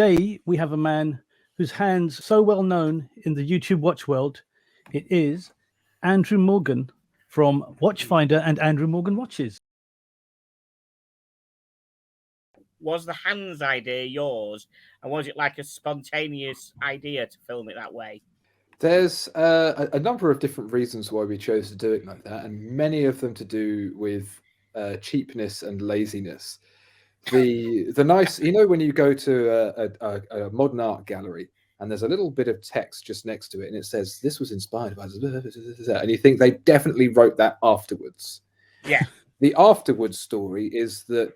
today we have a man whose hand's so well known in the YouTube watch world. It is Andrew Morgan from Watchfinder and Andrew Morgan Watches. Was the hands idea yours, and was it like a spontaneous idea to film it that way? There's a number of different reasons why we chose to do it like that, and many of them to do with cheapness and laziness. The nice, when you go to a modern art gallery and there's a little bit of text just next to it, and it says this was inspired by, and you think they definitely wrote that afterwards. Yeah. The afterwards story is that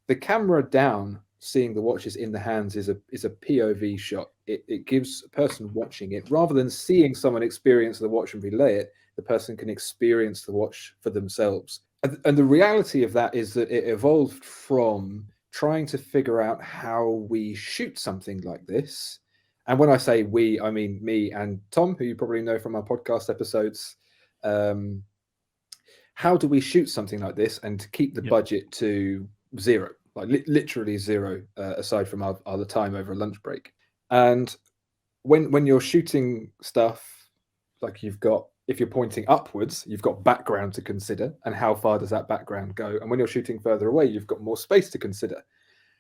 the camera down, seeing the watches in the hands, is a POV shot. It gives a person watching it, rather than seeing someone experience the watch and relay it, the person can experience the watch for themselves. And the reality of that is that it evolved from trying to figure out how we shoot something like this. And when I say we, I mean me and Tom, who you probably know from our podcast episodes. How do we shoot something like this and keep the budget to zero? Like literally zero, aside from our time over a lunch break. And when you're shooting stuff, like if you're pointing upwards, you've got background to consider, and how far does that background go? And when you're shooting further away, you've got more space to consider.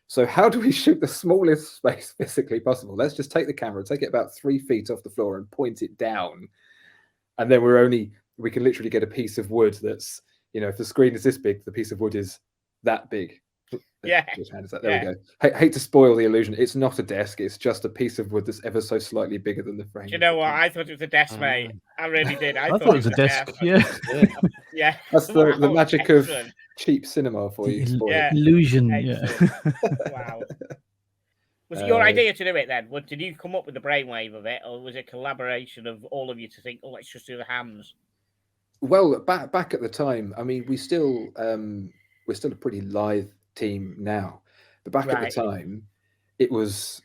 So how do we shoot the smallest space physically possible? Let's just take the camera, take it about 3 feet off the floor and point it down. And then we can literally get a piece of wood that's, if the screen is this big, the piece of wood is that big. Yeah. There we go. Hate to spoil the illusion. It's not a desk. It's just a piece of wood that's ever so slightly bigger than the frame. Do you know what? I thought it was a desk, mate. I really did. I thought it was a desk. Yeah. That's the magic of cheap cinema for you. Illusion. Wow. Was it your idea to do it then? Did you come up with the brainwave of it, or was it a collaboration of all of you to think, let's just do the hands? Well, back at the time, I mean, we're still a pretty lithe team now, but back at the time, it was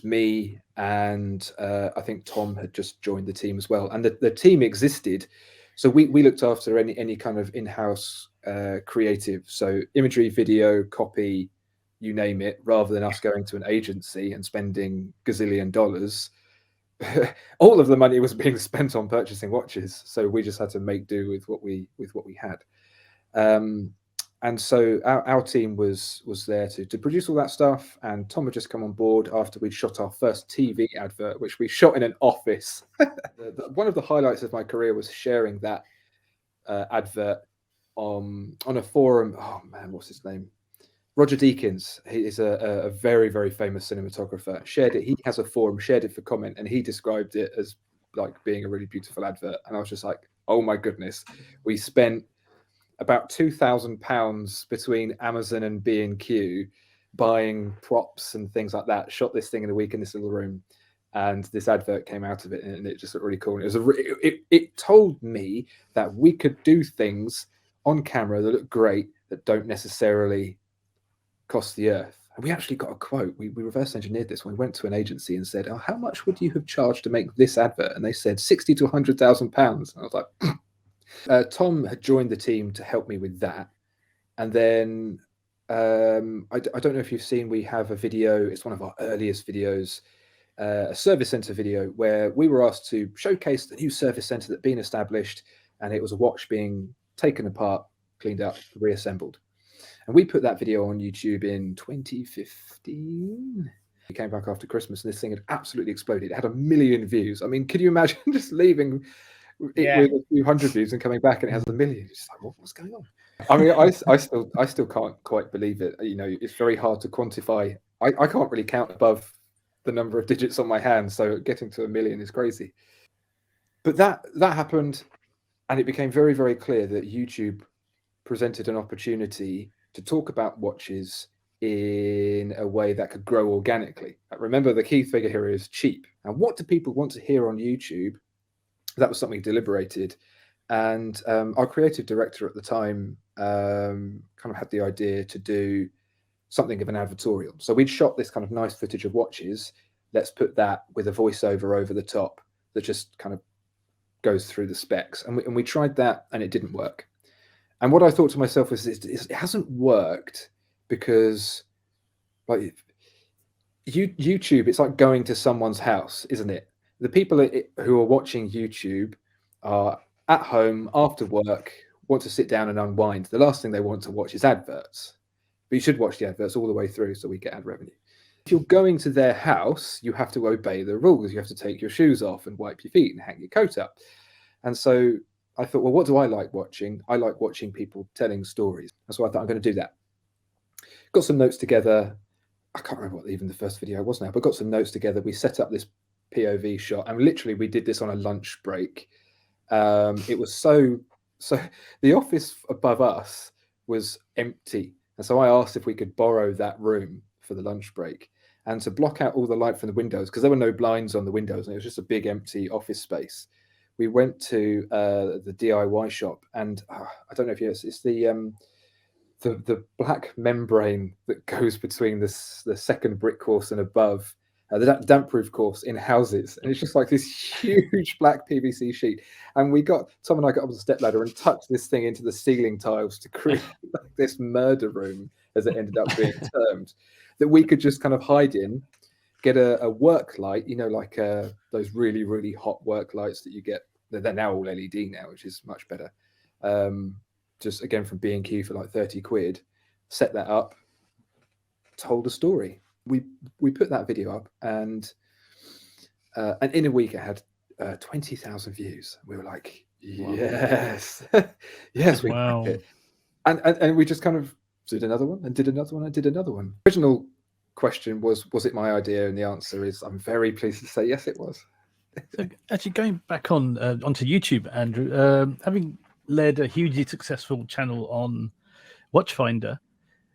me and I think Tom had just joined the team as well, and the team existed. So we looked after any kind of in-house creative, so imagery, video, copy, you name it, rather than us going to an agency and spending gazillion dollars. All of the money was being spent on purchasing watches, so we just had to make do with what we had. And so our team was there to produce all that stuff, and Tom had just come on board after we'd shot our first TV advert, which we shot in an office. One of the highlights of my career was sharing that advert on a forum. Oh man, what's his name? Roger Deakins. He is a very, very famous cinematographer. Shared it. He has a forum, shared it for comment, and he described it as like being a really beautiful advert. And I was just like, oh my goodness. We spent about £2,000 between Amazon and B&Q buying props and things like that. Shot this thing in a week in this little room, and this advert came out of it, and it just looked really cool. And it told me that we could do things on camera that look great that don't necessarily cost the earth. And we actually got a quote. We reverse engineered this when we went to an agency and said, how much would you have charged to make this advert? And they said £60,000 to £100,000. I was like, Tom had joined the team to help me with that. And then I don't know if you've seen, we have a video. It's one of our earliest videos, a service center video, where we were asked to showcase the new service center that had been established. And it was a watch being taken apart, cleaned up, reassembled. And we put that video on YouTube in 2015. We came back after Christmas, and this thing had absolutely exploded. It had 1 million views. I mean, could you imagine just leaving it with a few hundred views and coming back and it has 1 million? It's just like, what's going on? I mean, I still can't quite believe it. You know, it's very hard to quantify. I can't really count above the number of digits on my hand, so getting to 1 million is crazy. But that happened, and it became very, very clear that YouTube presented an opportunity to talk about watches in a way that could grow organically. Remember, the key figure here is cheap. And what do people want to hear on YouTube? That was something deliberated. And our creative director at the time kind of had the idea to do something of an advertorial. So we'd shot this kind of nice footage of watches. Let's put that with a voiceover over the top that just kind of goes through the specs. And we tried that, and it didn't work. And what I thought to myself was, it hasn't worked because, like, YouTube, it's like going to someone's house, isn't it? The people who are watching YouTube are at home after work, want to sit down and unwind. The last thing they want to watch is adverts. But you should watch the adverts all the way through so we get ad revenue. If you're going to their house, you have to obey the rules. You have to take your shoes off and wipe your feet and hang your coat up. And so I thought, well, what do I like watching? I like watching people telling stories. That's why I thought I'm going to do that. Got some notes together. I can't remember what even the first video was now, but got some notes together. We set up this POV shot, and literally we did this on a lunch break. It was so the office above us was empty, and so I asked if we could borrow that room for the lunch break and to block out all the light from the windows, because there were no blinds on the windows and it was just a big empty office space. We went to the DIY shop, and I don't know if it's the black membrane that goes between the second brick course and above, the damp-proof course in houses, and it's just like this huge black PVC sheet. And Tom and I got up the stepladder and tucked this thing into the ceiling tiles to create like this murder room, as it ended up being termed, that we could just kind of hide in, get a work light, like those really, really hot work lights that you get. They're now all LED now, which is much better. Just again from B&Q for like 30 quid, set that up, told a story. We put that video up, and in a week it had 20,000 views. We were like, yes, yes, we Wow. it. And we just kind of did another one and did another one and did another one. Original question was it my idea? And the answer is, I'm very pleased to say yes, it was. So actually going back onto YouTube, Andrew, having led a hugely successful channel on Watchfinder,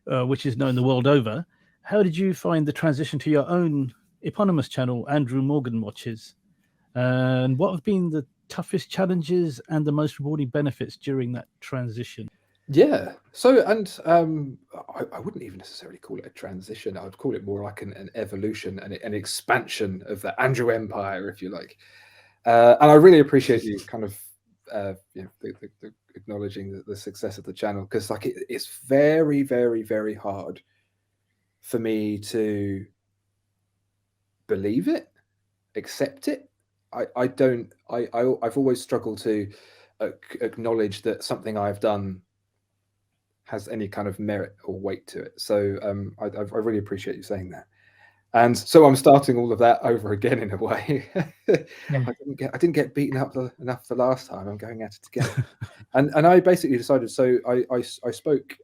which is known the world over, how did you find the transition to your own eponymous channel, Andrew Morgan Watches? And what have been the toughest challenges and the most rewarding benefits during that transition? Yeah. So, and I wouldn't even necessarily call it a transition. I would call it more like an evolution and an expansion of the Andrew Empire, if you like. And I really appreciate you kind of the acknowledging the success of the channel, because like it's very, very, very hard for me to believe it, accept it. I've always struggled to acknowledge that something I've done has any kind of merit or weight to it. So I really appreciate you saying that. And so I'm starting all of that over again in a way. I didn't get beaten up enough the last time. I'm going at it again. and I basically decided. So I spoke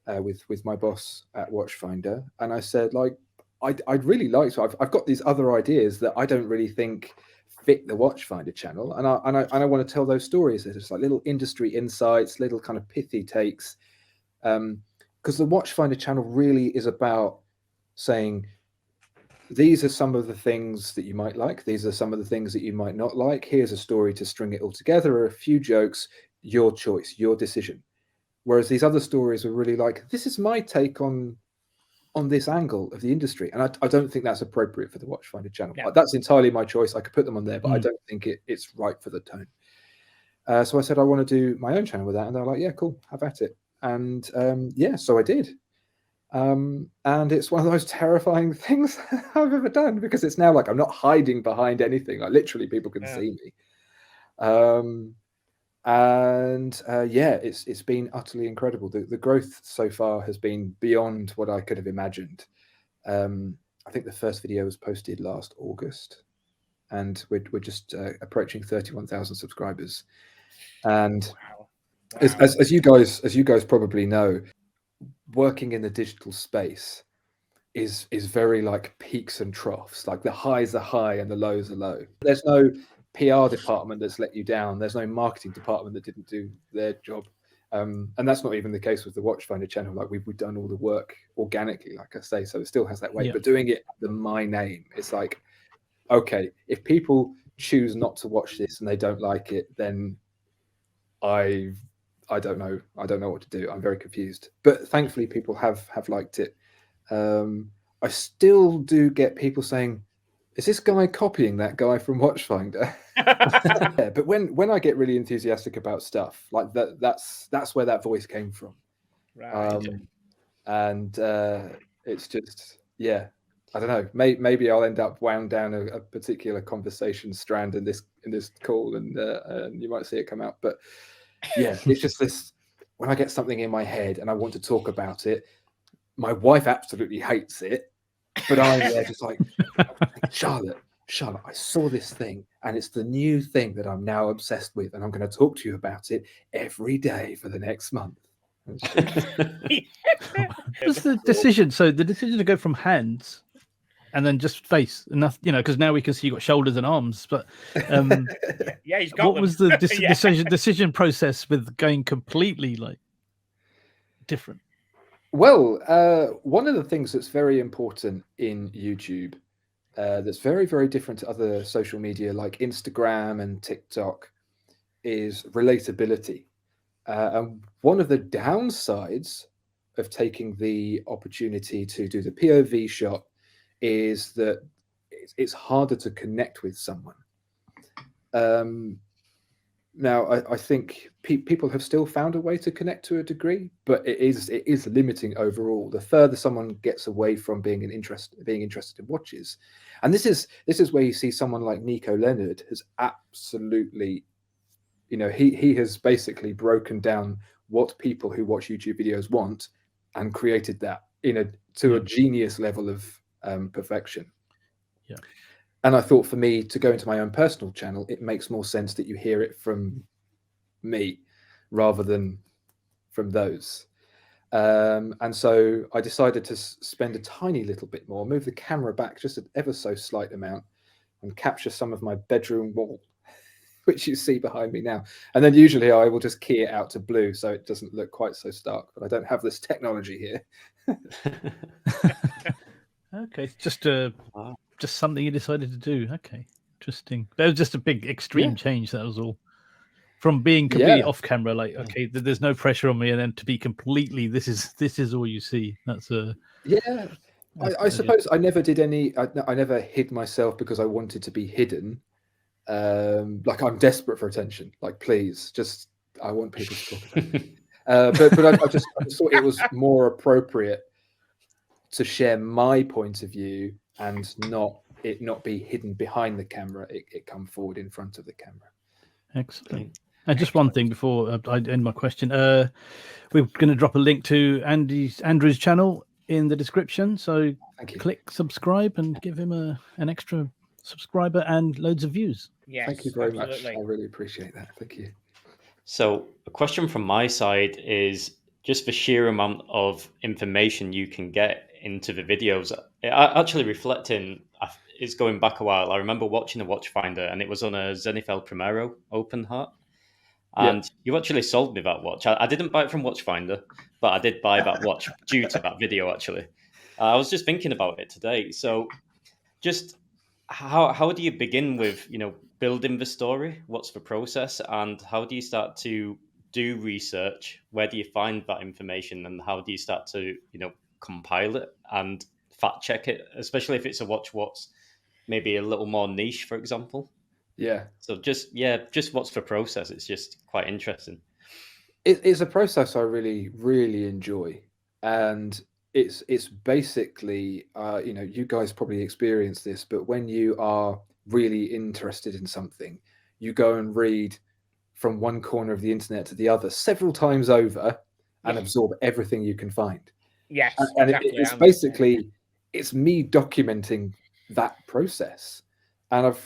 with my boss at Watchfinder, and I said, like, I'd really like to. I've got these other ideas that I don't really think fit the Watchfinder channel, and I want to tell those stories. They're just like little industry insights, little kind of pithy takes, because the Watchfinder channel really is about saying, these are some of the things that you might like, these are some of the things that you might not like, here's a story to string it all together, or a few jokes, your choice, your decision. Whereas these other stories were really like, this is my take on this angle of the industry, and I don't think that's appropriate for the Watchfinder channel. Yeah. That's entirely my choice. I could put them on there, but I don't think it's right for the tone. So I said I want to do my own channel with that, and they're like, yeah, cool, have at it. And yeah, so I did. And it's one of the most terrifying things I've ever done, because it's now like I'm not hiding behind anything. Like literally, people can see me. And yeah, it's been utterly incredible. The growth so far has been beyond what I could have imagined. I think the first video was posted last August, and we're just approaching 31,000 subscribers. And Wow. as you guys probably know, working in the digital space is very like peaks and troughs. Like the highs are high and the lows are low. There's no PR department that's let you down. There's no marketing department that didn't do their job. And that's not even the case with the Watchfinder channel. Like we've done all the work organically, like I say, so it still has that weight. But doing it under my name, it's like, okay, if people choose not to watch this and they don't like it, then I don't know. I don't know what to do. I'm very confused. But thankfully, people have liked it. I still do get people saying, is this guy copying that guy from Watchfinder? Yeah, but when I get really enthusiastic about stuff, like that's where that voice came from. Right. And it's just, yeah. I don't know. Maybe I'll end up wound down a particular conversation strand in this call, and you might see it come out. But yeah, it's just this. When I get something in my head and I want to talk about it, my wife absolutely hates it, but I'm there just like, Charlotte, I saw this thing, and it's the new thing that I'm now obsessed with, and I'm going to talk to you about it every day for the next month. What's the decision? So the decision to go from hands and then just face, enough, because now we can see you got shoulders and arms. But yeah, he's got what them. was the decision process with going completely like different? Well, one of the things that's very important in YouTube, that's very, very different to other social media like Instagram and TikTok, is relatability. And one of the downsides of taking the opportunity to do the POV shot is that it's harder to connect with someone. Now, I think people have still found a way to connect to a degree, but it is limiting overall. The further someone gets away from being interested in watches, and this is where you see someone like Nico Leonard has absolutely, he has basically broken down what people who watch YouTube videos want and created that to a genius level of perfection. Yeah. And I thought for me to go into my own personal channel, it makes more sense that you hear it from me rather than from those. And so I decided to spend a tiny little bit more, move the camera back just an ever so slight amount, and capture some of my bedroom wall, which you see behind me now. And then usually I will just key it out to blue so it doesn't look quite so stark, but I don't have this technology here. Okay, just something you decided to do. Okay, interesting. That was just a big extreme change. That was all. From being completely off camera, like okay, there's no pressure on me, and then to be completely, this is all you see. That's a I suppose I never did any. I never hid myself because I wanted to be hidden. Like I'm desperate for attention. Like please, just I want people to talk about me. But I just thought it was more appropriate to share my point of view and not be hidden behind the camera. It come forward in front of the camera. Excellent. And just one thing before I end my question. We're going to drop a link to Andrew's channel in the description. So click subscribe and give him an extra subscriber and loads of views. Yes, thank you very much. I really appreciate that. Thank you. So a question from my side is just the sheer amount of information you can get into the videos. Actually reflecting, it's going back a while. I remember watching a Watchfinder and it was on a Zenithal Primero open heart. And you actually sold me that watch. I didn't buy it from Watchfinder, but I did buy that watch due to that video, actually. I was just thinking about it today. So just how do you begin with, building the story? What's the process? And how do you start to do research? Where do you find that information? And how do you start to, compile it and fact check it, especially if it's a watch what's maybe a little more niche, for example? Yeah. So just what's the process? It's just quite interesting. It's a process I really, really enjoy. And it's basically, you guys probably experience this, but when you are really interested in something, you go and read from one corner of the internet to the other several times over and absorb everything you can find. Yes. And it's basically, it's me documenting that process. And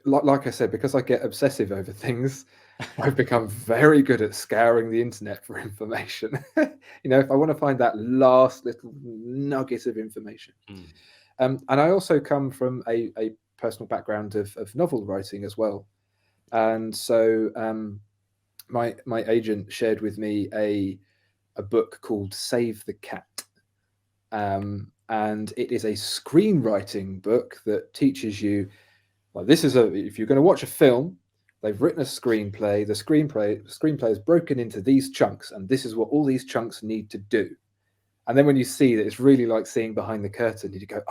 like I said, because I get obsessive over things, I've become very good at scouring the internet for information. If I want to find that last little nugget of information. And I also come from a personal background of novel writing as well. And so my agent shared with me a book called Save the Cat. And it is a screenwriting book that teaches you, if you're going to watch a film, they've written a screenplay. The screenplay is broken into these chunks, and this is what all these chunks need to do. And then when you see that, it's really like seeing behind the curtain. You go,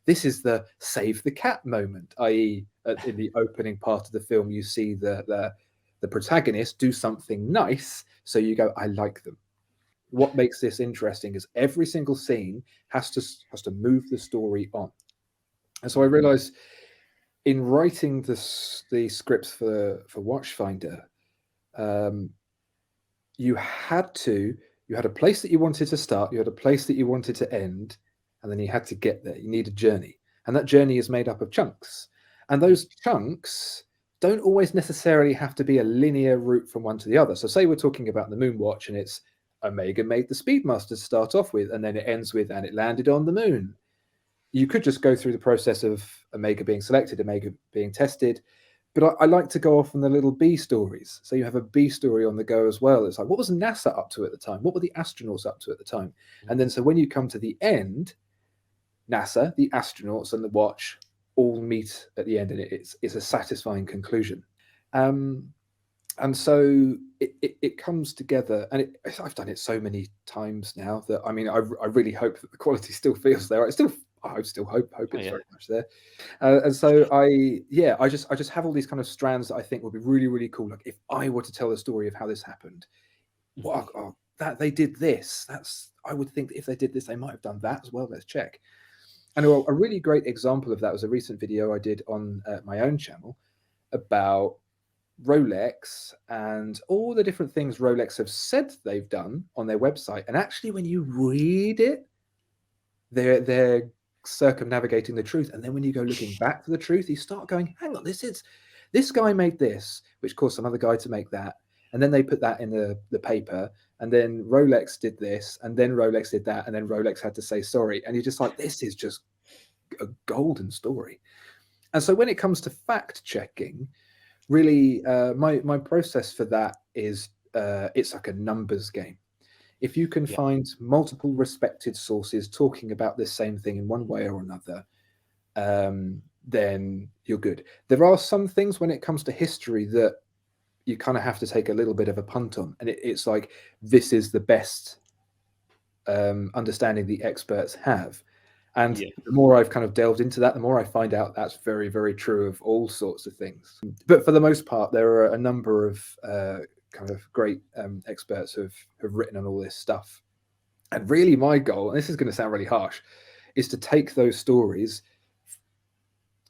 this is the save the cat moment, i.e., in the opening part of the film, you see the protagonist do something nice, so you go, I like them. what makes this interesting is every single scene has to move the story on. And so I realized in writing the scripts for Watchfinder, you had a place that you wanted to start, you had a place that you wanted to end, and then you had to get there. You need a journey, and that journey is made up of chunks, and those chunks don't always necessarily have to be a linear route from one to the other. So say we're talking about the moon watch, and it's Omega made the Speedmaster to start off with, and then it ends with and it landed on the moon. You could just go through the process of Omega being selected, Omega being tested, but I like to go off on the little B stories. So you have a B story on the go as well. It's like, what was NASA up to at the time? What were the astronauts up to at the time? And then so when you come to the end, NASA, the astronauts, and the watch all meet at the end, and it's a satisfying conclusion. And so it comes together, and I've done it so many times now that I mean I really hope that the quality still feels there. I still hope it's very much there. And so I just have all these kind of strands that I think would be really, really cool. Like if I were to tell the story of how this happened, that they did this. I would think that if they did this, they might have done that as well. Let's check. And a really great example of that was a recent video I did on my own channel about Rolex and all the different things Rolex have said they've done on their website. And actually, when you read it, they're circumnavigating the truth. And then when you go looking back for the truth, you start going, hang on, this guy made this, which caused some other guy to make that. And then they put that in the paper. And then Rolex did this, and then Rolex did that, and then Rolex had to say sorry. And you're just like, this is just a golden story. And so when it comes to fact checking, really, my process for that is it's like a numbers game. If you can find multiple respected sources talking about this same thing in one way or another, then you're good. There are some things when it comes to history that you kind of have to take a little bit of a punt on. And it's like, this is the best understanding the experts have. And the more I've kind of delved into that, the more I find out that's very, very true of all sorts of things. But for the most part, there are a number of kind of great experts who've written on all this stuff. And really my goal, and this is going to sound really harsh, is to take those stories,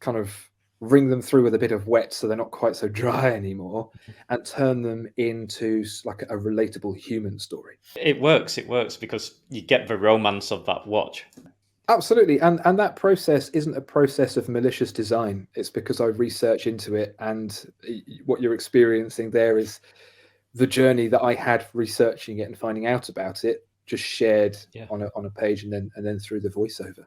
kind of wring them through with a bit of wet so they're not quite so dry anymore, and turn them into like a relatable human story. It works because you get the romance of that watch. Absolutely. And that process isn't a process of malicious design. It's because I research into it, and what you're experiencing there is the journey that I had researching it and finding out about it, just shared on a page and then through the voiceover.